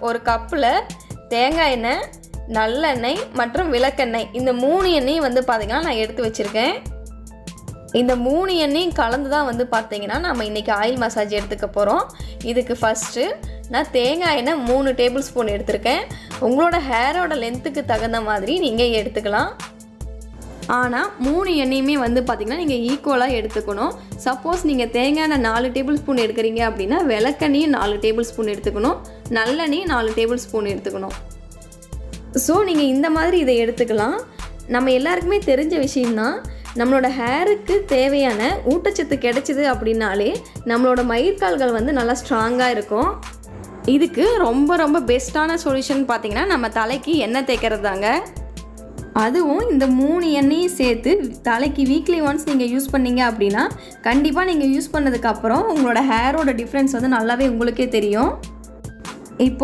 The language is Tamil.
ஒரு கப்பில் தேங்காய் எண்ணெய், நல்லெண்ணெய் மற்றும் விளக்கெண்ணெய் இந்த 3 எண்ணெயும் வந்து பார்த்திங்கன்னா நான் எடுத்து வச்சுருக்கேன். இந்த 3 எண்ணெயும் கலந்து தான் வந்து பார்த்திங்கன்னா நம்ம இன்றைக்கி ஆயில் மசாஜ் எடுத்துக்க போகிறோம். இதுக்கு ஃபஸ்ட்டு நான் தேங்காய் எண்ணெய் 3 டேபிள் ஸ்பூன் எடுத்திருக்கேன். உங்களோட ஹேரோட லென்த்துக்கு தகுந்த மாதிரி நீங்கள் எடுத்துக்கலாம். ஆனால் 3 எண்ணெயுமே வந்து பார்த்திங்கன்னா நீங்கள் ஈக்குவலாக எடுத்துக்கணும். சப்போஸ் நீங்கள் தேங்காய் எண்ணெய் 4 டேபிள் ஸ்பூன் எடுக்கிறீங்க அப்படின்னா விளக்கெண்ணையும் 4 டேபிள் ஸ்பூன் எடுத்துக்கணும், நல்லெண்ணையும் 4 டேபிள் ஸ்பூன் எடுத்துக்கணும். ஸோ நீங்கள் இந்த மாதிரி இதை எடுத்துக்கலாம். நம்ம எல்லாருக்குமே தெரிஞ்ச விஷயம்தான், நம்மளோட ஹேருக்கு தேவையான ஊட்டச்சத்து கிடைச்சிது அப்படின்னாலே நம்மளோட மயிர்கால்கள் வந்து நல்லா ஸ்ட்ராங்காக இருக்கும். இதுக்கு ரொம்ப ரொம்ப பெஸ்ட்டான சொல்யூஷன் பார்த்திங்கன்னா நம்ம தலைக்கு எண்ணெய் தேய்க்கிறது தாங்க. அதுவும் இந்த 3 எண்ணெயும் சேர்த்து தலைக்கு வீக்லி ஒன்ஸ் நீங்கள் யூஸ் பண்ணீங்க அப்படின்னா கண்டிப்பாக நீங்கள் யூஸ் பண்ணதுக்கப்புறம் உங்களோட ஹேரோட டிஃப்ரென்ஸ் வந்து நல்லாவே உங்களுக்கே தெரியும். இப்போ